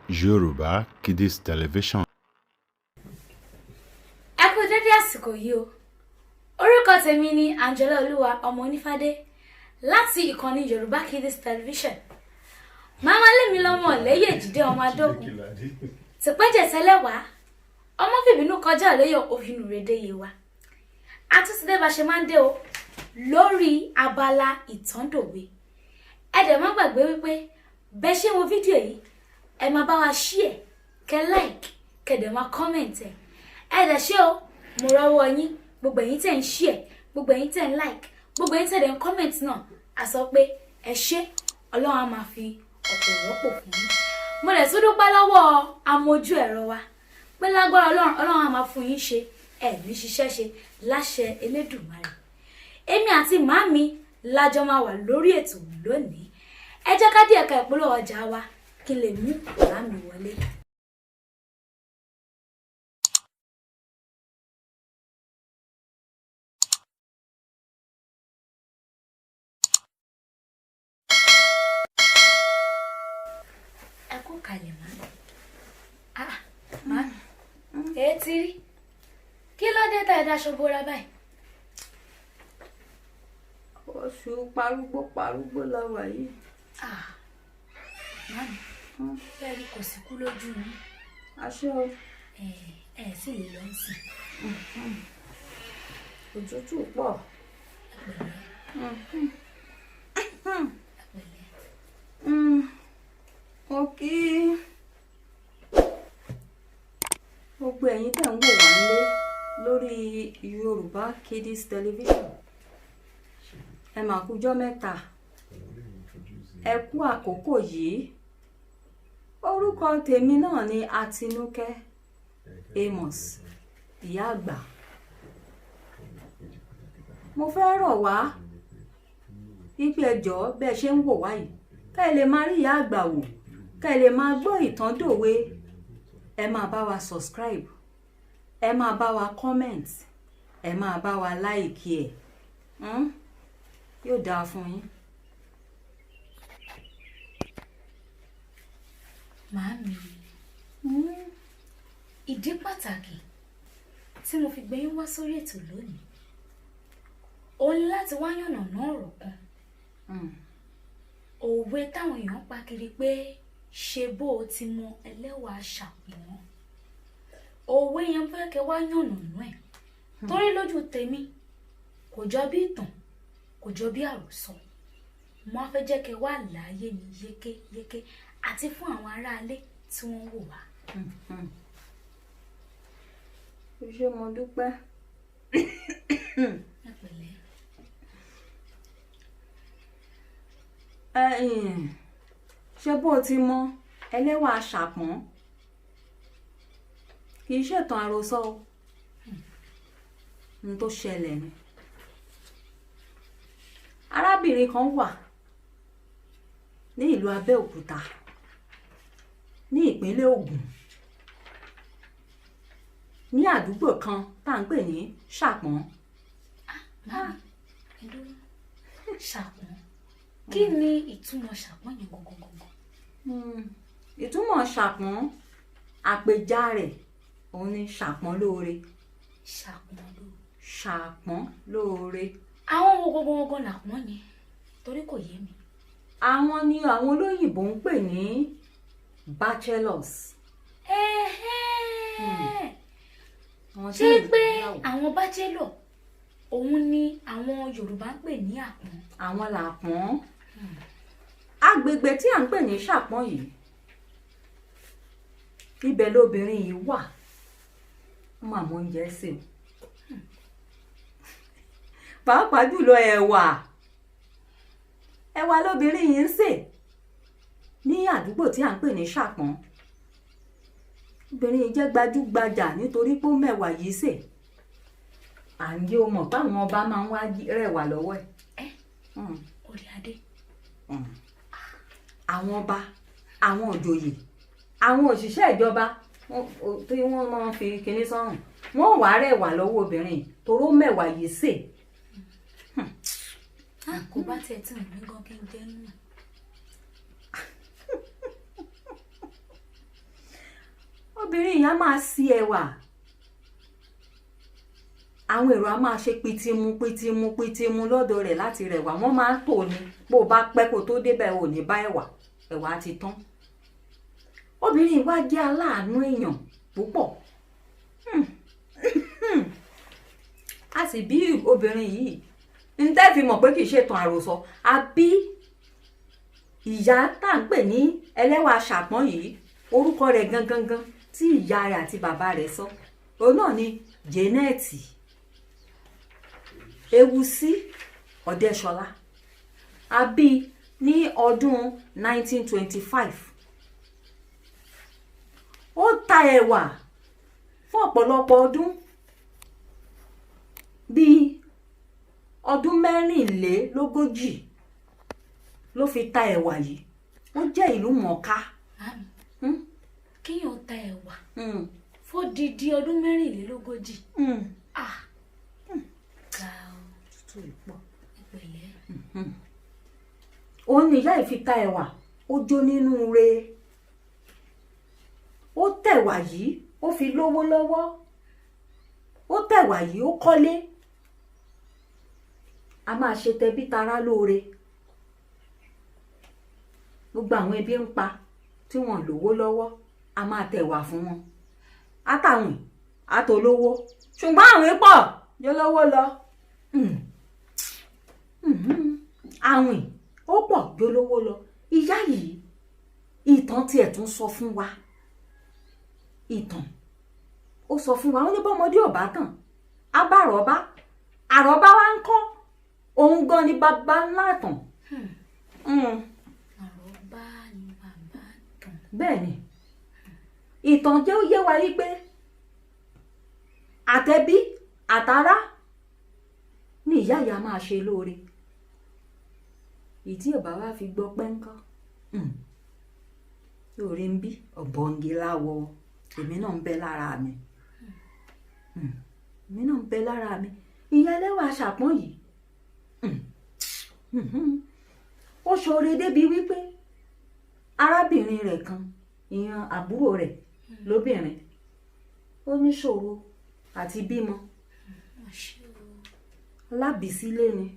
Yoruba Kiddies Television. Ẹ kú dédé àsìkò yìí o. Orúkọ tèmi ni Angela Olúwa ọmọ Onífádé láti ìkànnì Yoruba Kiddies Television. Màmá lémi lọ́mọ lẹ́yẹ Jídé ọmọ Adókun. Tìpẹ́jẹ̀ tẹ́lẹ̀ wá. Ọmọ fìbínú kọjá lẹ́yọ òfinú rèdè yé wa. A tún ti dé bá ṣe máa ń dé o lórí abala ìtàndòwe. Ẹ dẹ̀ má gbàgbé wípé bẹ́ ṣe wo fídíò yìí ẹ máa bá wa share, kẹ́ like, kẹ́ dẹ̀ máa comment ẹ. Ẹ dẹ̀ ṣé o, mo rọ́wọ́ yín, gbogbo ẹ̀yin tẹ́ ń share, gbogbo ẹ̀yin tẹ́ ń like, gbogbo ẹ̀yin tẹ́ dẹ̀ ń comment náà, a sọ pé ẹ ṣé, Ọlọ́run á máa fi ọ̀pọ̀ rọ́pò fún yín. Mo dẹ̀ tún dúpẹ́ lọ́wọ́ amójú ẹ̀rọ wa, pé lágbára Ọlọ́run á máa fún yín ṣe, ẹ ní ṣiṣẹ́ ṣe láṣẹ Elédùmarè. Èmi àti màámi lájọ máa wà lórí ètò lónìí. Ẹ jẹ́ ká díẹ̀ ká ìpolówó ọjà wa kí lè mú màámi wọlé. Ẹ kú kalẹ̀ màámi. Màámi, ẹ ti rí. Kí ló dé tá ẹ daṣọ bora báyìí? Oṣù parúgbó la wà yìí. Màámi, bẹ́ẹ̀ ni kò sí kú lójú mi. Aṣọ Ẹ sì lè lọ sìn. òtútù pọ̀. Ẹ pẹ̀lẹ́. Mo kí gbogbo ẹ̀yin tẹ́ ń wò wá nílé lórí Yorùbá Kiddies Television. Ẹ mà kújọ́ mẹ́ta. Ẹ kú àkókò yìí. Orúkọ tèmi náà ni Àtinúkẹ́ Amos, ìyá àgbà. Mo fẹ́ rọ̀ wá wípé ẹ jọ̀ọ́ bẹ́ẹ̀ ṣe ń wò wá yìí, ká ẹ lè máa rí ìyá àgbà wò, ká ẹ lè máa gbọ́ ìtàn dòwe. Ẹ máa bá wa subscribe, ẹ máa bá wa comment, ẹ máa bá wa like ẹ̀. Yóò dáa fún yín. Màámi, ìdí pàtàkì tí mo fi gbé yín wá sórí ètò lónìí òun ni láti wá yànnàná ọ̀rọ̀ kan. Òwe táwọn èèyàn pa kiri pé ṣe bó o ti mọ ẹlẹ́wà ṣàpọ̀n. Òwe yẹn fẹ́ kẹ́ wá yànnàná ẹ̀ torí lójú tèmi kò jọ bí ìtàn, kò jọ bí àròsọ. Mo á fẹ́ jẹ́ kẹ́ wá láàyè mi yékéyéké àti fún àwọn aráalé tí wọ́n wò wá. Ṣé mo dúpẹ́? Ẹ pẹ̀lẹ́. Ṣé bó o ti mọ ẹlẹ́wà ṣàpọ̀n? Kì í ṣètàn àròsọ o. Ohun tó ṣẹlẹ̀ ni. Arábìnrin kan wà ní ìlú Abẹ́òkúta ní ìpínlẹ̀ Ògùn, ní àdúgbò kan tá à ń pè ní Ṣàpọ̀n. Ṣàpọ̀n, kí ni ìtumọ̀ ṣàpọ̀n yẹn gangan? Ìtumọ̀ ṣàpọ̀n, àpèjá rẹ̀ òun ni ṣàpọ̀n lóore. Ṣàpọ̀n lóore. Àwọn wo gangan làpọ̀n yẹn? Torí kò yé mi. Àwọn ni àwọn olóyìnbó ń pè ní bachelors. Ṣé pé àwọn bachelor òun ni àwọn Yorùbá ń pè ní àpọ̀n? Àwọn làpọ̀n. Agbègbè tí à ń pè ní Ṣàpọ̀n yìí, ibẹ̀ lóbìnrin yìí wà. Wọ́n máa mọ oúnjẹ sè o. Pàápàá jùlọ ẹ̀wà lóbìnrin yìí ń sè ní àdúgbò tí à ń pè ní Ṣàpọ̀n. Obìnrin yìí jẹ́ gbajúgbajà nítorí pé ó mẹ̀wà yìí sè. Àǹjẹ́ o mọ̀ báwọn ọba máa ń wá rẹ̀wà lọ́wọ́ ẹ̀. Orí adé. Àwọn ọba, àwọn òjòyè, àwọn òṣìṣẹ́ ìjọba tí wọ́n máa ń fi kinní sọ́rùn wọ́n wà á rẹwà lọ́wọ́ obìnrin toró mẹ́wàá yìí sè. kò bá tiẹ̀ tí mo ní gan kí n jẹ́ nù. obìnrin yẹn á máa sí ẹwà àwọn èrò á máa ṣe pitimu lọ́dọ̀ rẹ̀ láti rẹwà wọ́n máa ń tò ní bó bá pẹ́ kó tó débẹ̀ ò ní bá ẹwà ti tán. obìnrin wa jẹ́ aláàánú èèyàn púpọ̀ a sì bí obìnrin yìí ń tẹ́ fi mọ̀ pé kì í ṣètàn àròsọ àbí ìyá tá à ń pè ní ẹlẹ́wà ṣàpọ́n yìí orúkọ rẹ̀ gangan tí ìyá rẹ̀ àti bàbá rẹ̀ sọ òun náà ni Jẹ́nẹ́ẹ̀tì Ewusi Ọ̀dẹ́ṣọlá a bí ní ọdún 1925 ó ta ẹ̀wà fún ọ̀pọ̀lọpọ̀ ọdún bíi ọdún 24 ló fi ta ẹ̀wà yìí ó jẹ́ ìlú mọ̀ọ́ká. kíyàn ta ẹ̀wà fódìdí ọdún 24. ga ọ ìpẹ̀lẹ́. òun ni ìyá yìí fi ta ẹ̀wà ó jó nínú re ó tẹ̀wà yìí ó fi lówó lọ́wọ́ ó tẹ̀wà yìí ó kọ́lé a máa ṣe tẹbí tará lóore gbogbo àwọn ẹbí ń pa tí wọ́n lówó lọ́wọ́ a máa tẹ̀wà fún wọn àtàwìn àtòlówó ṣùgbọ́n àwìn pọ̀ jọlọ́wọ́ lọ àwìn ó pọ̀ jọlọ́wọ́ lọ. ìyá yìí ìtàn tiẹ̀ tún sọ fún wa ìtàn ó sọ fún wa ó ní bọ́mọdé ọ̀bá tàn á bá àrọ́bá wa ń kọ́ òun gan ni bàbá ńlá tàn. àrọ́bá ni bàbá tàn. bẹ́ẹ̀ ni ìtàn jẹ́ ó yé wa yí pé àtẹ̀bí àtàrà ní ìyá ìyá máa ṣe lóore ìtí ọba wa fi gbọ́ pẹ́ńkọ́ lóore ń bí ọ̀bọ̀ǹgì láwọ̀ èmi náà ń bẹ lára mi ìyá ẹlẹ́wà ṣàpọ́n yìí ó ṣoore débi wípé arábìnrin rẹ̀ kan ìyẹn àbúrò rẹ̀ lóbìnrin ó níṣòro àti bímọ alábìsílé ni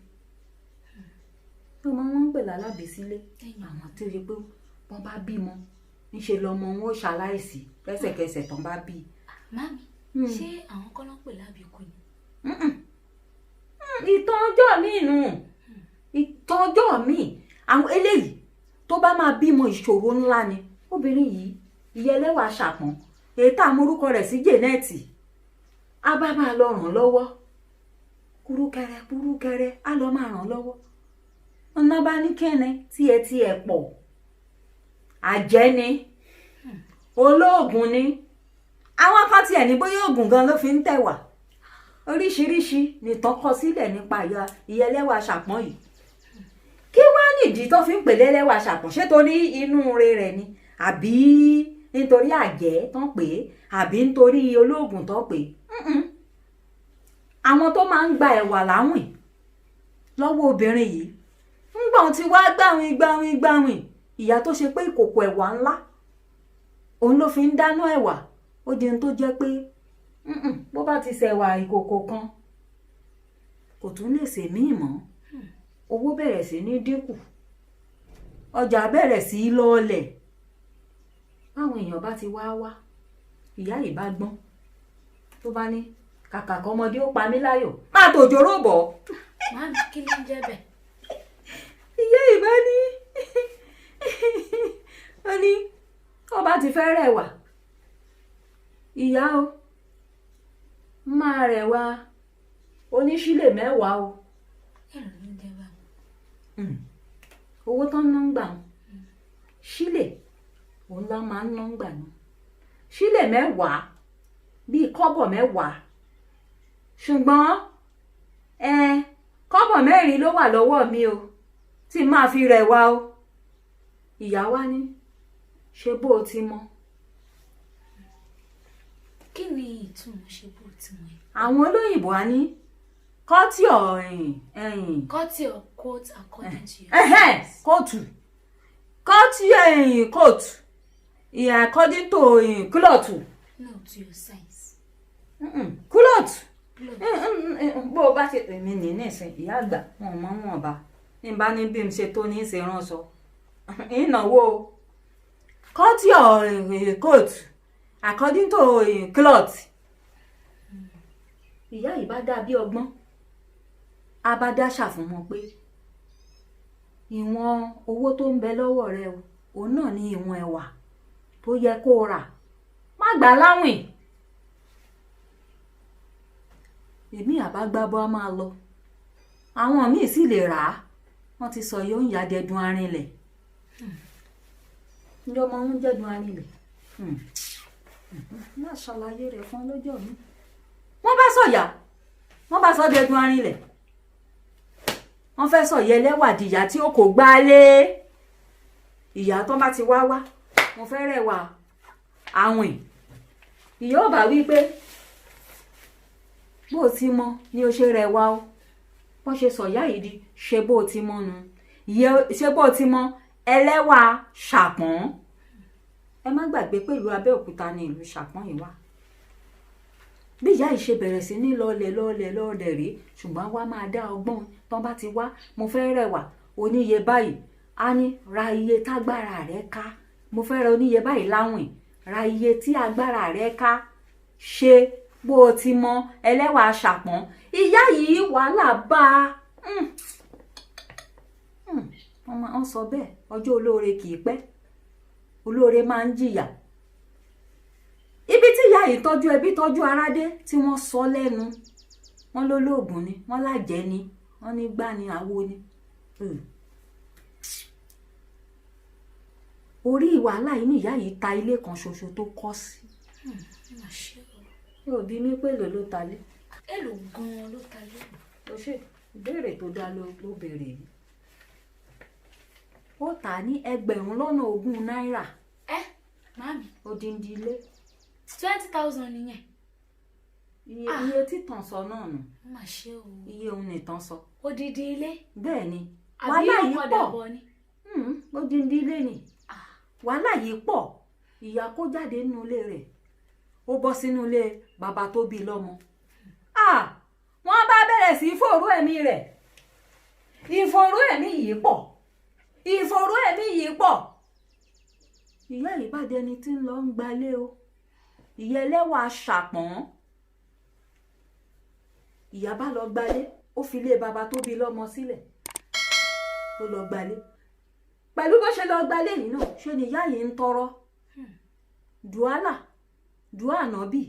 ọmọ wọn ń pè lálábìsílé àwọn tó yẹ pé wọ́n bá bímọ níṣe lọmọ wọn ó ṣaláìsí lẹ́sẹ̀kẹsẹ̀ tán bá bí. mami ṣé àwọn kọ́ ló ń pè lábìkú ni. ìtàn ọjọ́ mi nù ìtàn ọjọ́ mi àwọn eléyìí tó bá máa bímọ ìṣòro ńlá ni obìnrin yìí ìyá ẹlẹ́wà ṣàpọ́n èyí tá a morúkọ rẹ̀ sí Jẹ́nẹ́ẹ̀tì á bá máa lọ ràn lọ́wọ́ kúrúkẹrẹ á lọ máa ràn lọ́wọ́ ọ̀nà bá ní kẹ́ni tiẹ̀ pọ̀ àjẹ́ ni olóògùn ni àwọn kan tiẹ̀ ní bóyá oògùn gan ló fi ń tẹ̀wà oríṣiríṣi nìtàn kọ sílẹ̀ nípa ìyá ẹlẹ́wà ṣàpọ́n yìí kí wá nìdí tó fi ń pè lẹ́lẹ́wà ṣàpọ́n ṣé torí inú rẹ̀ ni àbí nítorí àjẹ́ tán pè é àbí nítorí olóògùn tán pè é àwọn tó máa ń gba ẹ̀wà láwìn lọ́wọ́ obìnrin yìí ńgbọ̀n tí wá gbàwìn ìyá tó ṣe pé ìkòkò ẹ̀wà ńlá òun ló fi ń dáná ẹ̀wà ó di ohun tó jẹ́ pé bó bá ti ṣẹ̀wà ìkòkò kan kò tún lè ṣe míì mọ́ owó bẹ̀rẹ̀ sí ní dínkù ọjà bẹ̀rẹ̀ sí í lọ́ọ̀lẹ̀ báwọn èèyàn bá ti wá ìyá yìí bá gbọ́n tó bá ní kàkà kan ọmọdé ó pa mí láyò má tòjòrò bọ̀. mami kí ló ń jẹ́ bẹ́ẹ̀. ìyá yìí bá ní ó ní ọba ti fẹ́ rẹwà ìyá o máa rẹwà oníṣílè 10 o. èrò ló ń jẹ́ báwo. owó tán ná ń gbà wọn ṣílè òun lá máa ń ná ń gbà wọn ṣílè 10 bíi kọ́bọ̀ 10 ṣùgbọ́n kọ́bọ̀ 4 ló wà lọ́wọ́ mi o tí máa fi rẹwà o. ìyá wa ní ṣe bó o ti mọ kí ni ìtumọ̀ ṣe bó ti mọ̀ ẹ́? àwọn olóyìnbó á ní cut your cut your coat according to your kóòtù cut your coat according to cloth no to your size. cloth Cloth. bó o bá ṣe tèmi ní nísìn ìyá àgbà wọn mọ wọn bá ní bá ní bí n ṣe tó ní ṣe ránṣọ ìnáwó cut your coat according to cloth ìyá yìí bá dà bí ọgbọ́n a bá dáṣà fún wọn pé ìwọ̀n owó tó ń bẹ lọ́wọ́ rẹ o òun náà ní ìwọ̀n ẹ̀wà tó yẹ kó o rà má gbà láwìn èmi àbágbábọ́ á máa lọ àwọn míì sì lè rà á wọ́n ti sọ yóò ń ya dẹdun arinlẹ̀ ǹjọ́ ọmọ ń jẹ́dun arinlẹ̀ má ṣàlàyé rẹ̀ fún lọ́jọ́ mi wọ́n bá sọ̀yà wọ́n bá sọ dẹdun arinlẹ̀ wọ́n fẹ́ sọ̀yẹ ẹlẹ́wàdìyà tí ó kò gbálé ìyá tó bá ti wá mo fẹ́ rẹwà àwìn ìyá ò bá wí pé bó o ti mọ ni o ṣe rẹwà o wọ́n ṣe sọ̀yà yìí di ṣe bó o ti mọ nu ṣe bó o ti mọ ẹlẹ́wà ṣàpọ́n ẹ má gbàgbé pé ìlú Abẹ́òkúta ni ìlú ṣàpọ́n yìí wà bí ìyá yìí ṣe bẹ̀rẹ̀ sí ní lọ́ọ̀lẹ̀ rí ṣùgbọ́n wá máa dá ọgbọ́n tán bá ti wá mo fẹ́ rẹwà oníye báyìí á ní ra iye tágbára rẹ ká mo fẹ́ ra oníye báyìí láwìn ra iye tí agbára rẹ ká ṣe bó o ti mọ ẹlẹ́wà ṣàpọ́n ìyá yìí wàhálà bá wọ́n sọ bẹ́ẹ̀ ọjọ́ olóore kì í pẹ́ olóore máa ń jìyà ibi tí ìyá yìí tọ́jú ẹbí tọ́jú arádé tí wọ́n sọ lẹ́nu wọ́n lólóògùn ni wọ́n lájẹ́ ni wọ́n ní gbá ni àwo ni orí wàhálà yìí ni ìyá yìí ta ilé kan ṣoṣo tó kọ́ sí yóò bí mi pé ló ta lé èlò gan-an ló ta lé. ó ṣe ìbéèrè tó dá ló béèrè yìí ó tà ní 20,000 náírà. Màámi. Odindi ilé. 20,000 nìyẹn. Iye títàn sọ náà nù. Má ṣe o. Iye òun nìtàn sọ. Odindi ilé. Bẹ́ẹ̀ ni. Wàhálà yìí pọ̀. Odindi ilé ni. Wàhálà yìí pọ̀. Ìyá kó jáde nínú ilé rẹ̀. Ó bọ́ sínú ilé bàbá tó bí lọ́mọ. Wọ́n bá bẹ̀rẹ̀ sí fòró ẹ̀mí rẹ̀. Ìfòró ẹ̀mí yìí pọ̀. Ìfòró ẹ̀mí yìí pọ̀. Ìyá yìí bá dẹni tí ń lọ ń gbalé o. Ìyá ẹlẹ́wà ṣàpọ́n. Ìyá bá lọ gbalé. Ó fi ilé bàbá tó bí lọ́mọ sílẹ̀. Ó lọ gbalé. Pẹ̀lú bó ṣe lọ gbalé yìí náà, ṣe ni ìyá yìí ń tọrọ. Dùá ànábì.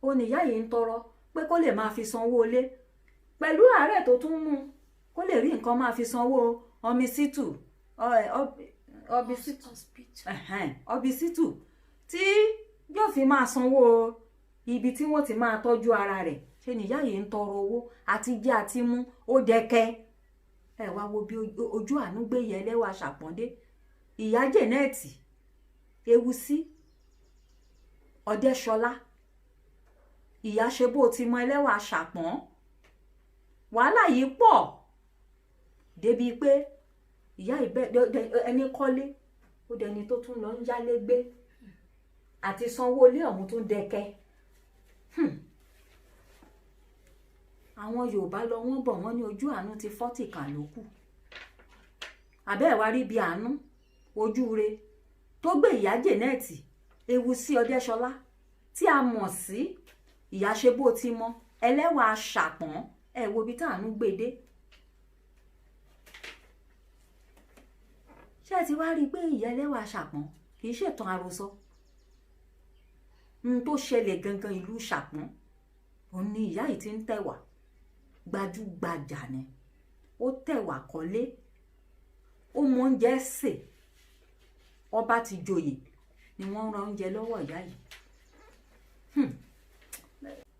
Ó ní ìyá yìí ń tọrọ pé kó lè máa fi sanwó ilé. Pẹ̀lú àárẹ̀ tó tún mú kó lè rí nǹkan máa fi sanwó ọbísítù tí yóò fi máa sanwó ibi tí wọ́n ti máa tọ́jú ara rẹ̀. Ṣe ni ìyá yìí ń tọrọ owó àti jẹ àti mú ó dẹkẹ. Ẹ wá wo bí ojú àánú gbé yẹ ẹlẹ́wà ṣàpọ́ndé. Ìyá Jẹ́nẹ́ẹ̀tì Ewusí Ọdẹ́ṣọlá. Ìyá ṣe bó ti mọ ẹlẹ́wà ṣàpọ́n. Wàhálà yìí pọ̀ débi pé ìyá ẹni kọ́lé ó dẹni tó tún lọ ń yálé gbé àti sanwó ilé ọ̀hún tún dẹkẹ. Àwọn Yorùbá lọ wọ́n bọ̀ wọ́n ní ojú àánú ti 40 kà ló kù. Àbẹ́ ẹ̀ wá rí bí àánú ojú re tó gbé ìyá Jẹ́nẹ́ẹ̀tì Ewusí Ọdẹ́ṣọlá tí a mọ̀ sí ìyá ṣe bó ti mọ ẹlẹ́wà ṣàpọ́n. Ẹ wo bí táànú gbèdé. Ṣé ẹ ti wá rí i pé ìyá ẹlẹ́wà ṣàpọ́n kì í ṣètàn àròsọ. Tó ṣẹlẹ̀ gangan ìlú ṣàpọ́n òun ni ìyá yìí ti ń tẹ̀wà gbajúgbajà ni. Ó tẹ̀wà kọ́lé ó mọ oúnjẹ sè ọba ti joyè ni wọ́n ń ra oúnjẹ lọ́wọ́ ìyá yìí.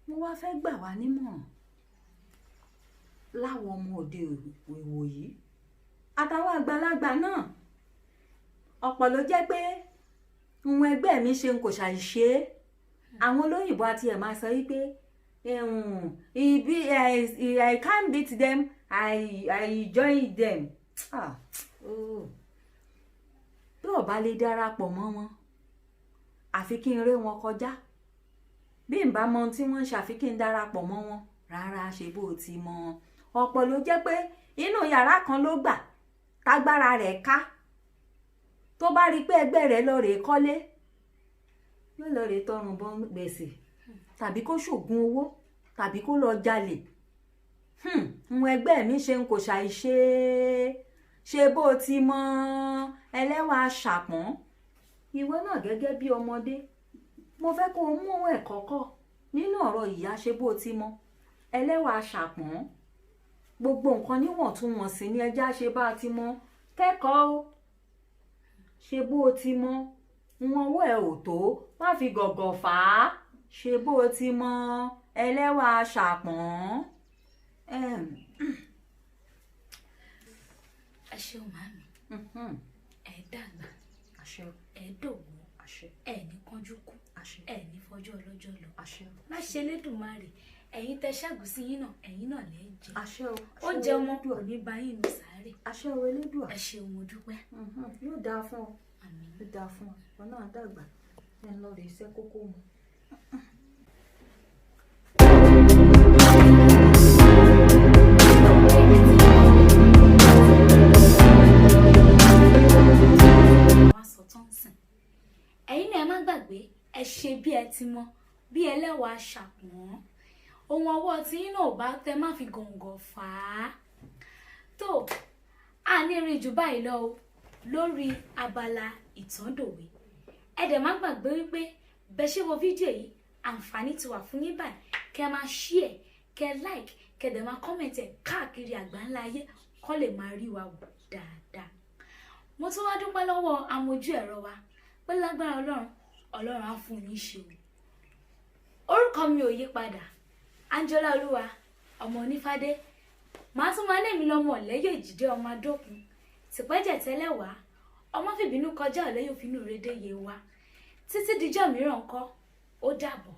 Mo wá fẹ́ gbà wá nímọ̀ràn láwọn ọmọ òde ìwòyí àtàwọn àgbàlagbà náà. Ọ̀pọ̀ ló jẹ́ pé ohun ẹgbẹ́ mi ṣe ń kò ṣàìṣe àwọn olóyìnbó àti ẹ̀ máa sọ wípé I can't beat them, I join them. Bí ò bá lè darapọ̀ mọ́ wọn àfi kí n ré wọn kọjá, bí n bá mọ ohun tí wọ́n ń ṣàfi kí n darapọ̀ mọ́ wọn rárá. Ṣe bó ti mọ ọ̀pọ̀ ló jẹ́ pé inú yàrá kan ló gbà tágbára rẹ̀ ká, tó bá rí pé ẹgbẹ́ rẹ̀ lọ rèé kọ́lé yóò lọ rèé tọrùn bọ́ gbèsè, tàbí kó ṣògùn owó, tàbí kó lọ jalè. Àwọn ẹgbẹ́ mi ṣe ń kò ṣàìṣe. Ṣe bó ti mọ ẹlẹ́wà ṣàpọ́n. Ìwọ náà gẹ́gẹ́ bí ọmọdé, mo fẹ́ kó o mú ẹ̀kọ́ kọ́ nínú ọ̀rọ̀ ìyá Ṣe bó ti mọ ẹlẹ́wà ṣàpọ́n. Gbogbo nǹkan níwọ̀ntúnwọ̀nsì ni ẹja ṣe bá ti mọ. Kẹ́kọ̀ọ́ o. Ṣe bó ti mọ wọn owó ẹ̀ ò tó, má fi gọ̀gọ̀ fà á. Ṣe bó ti mọ ẹlẹ́wà ṣàpọ́n. Ẹ ṣeun màmí. Ẹ dàgbà, ẹ dògbò, ẹ ní kánjú kú, ẹ ní fọjọ́ ọlọ́jọ́ lọ. Má ṣe Elédùmarè, ẹ̀yin tẹ ṣàgùsí yín náà, ẹ̀yin náà lẹ́ jẹ. Oúnjẹ ọmọ kò ní bá yín nù sáré. Ẹ ṣeun, mo dúpẹ́. Yóò dáa fún ọ. Àmín. Yóò dáa fún ọ. Ọ náà dàgbà. Ẹ ń lọ rè iṣẹ́ kókó mu. Ẹ̀yin náà ẹ má gbàgbé, ẹ ṣe bí ẹ ti mọ, bí ẹlẹ́wà ṣàpọ́n. Ohun ọwọ́ tí yín náà bá tẹ má fi gọ̀ǹgọ̀ fà á. Tó a ní rí jù báyìí lọ o lórí abala ìtàndòwe. Ẹ dẹ̀ má gbàgbé wípé bẹ́ ṣe wo fídíò yìí, àǹfààní ti wà fún yín báyìí. Kẹ́ máa share, kẹ́ like, kẹ́ dẹ̀ máa comment ẹ̀ káàkiri àgbáńlá ayé kó lè máa rí wa wò dáadáa. Mo tún wá dúpẹ́ lọ́wọ́ amójú ẹ̀rọ wa pé lágbára Ọlọ́run á fún yín ṣe o. Orúkọ mi ò yí padà, Angela Olúwa ọmọ Onífádé. Màá tún máa lẹ́mi lọ́mọ Ọ̀lẹ́yẹ Èjìdé ọmọ Adókun. Tìpẹ́jẹ̀ tẹ́lẹ̀ wá, ọmọ fìbínú kọjá Ọ̀lẹ́yẹ òfinú rédé yé wa. Títí dijọ́ mìíràn ńkọ́, ó dàbọ̀.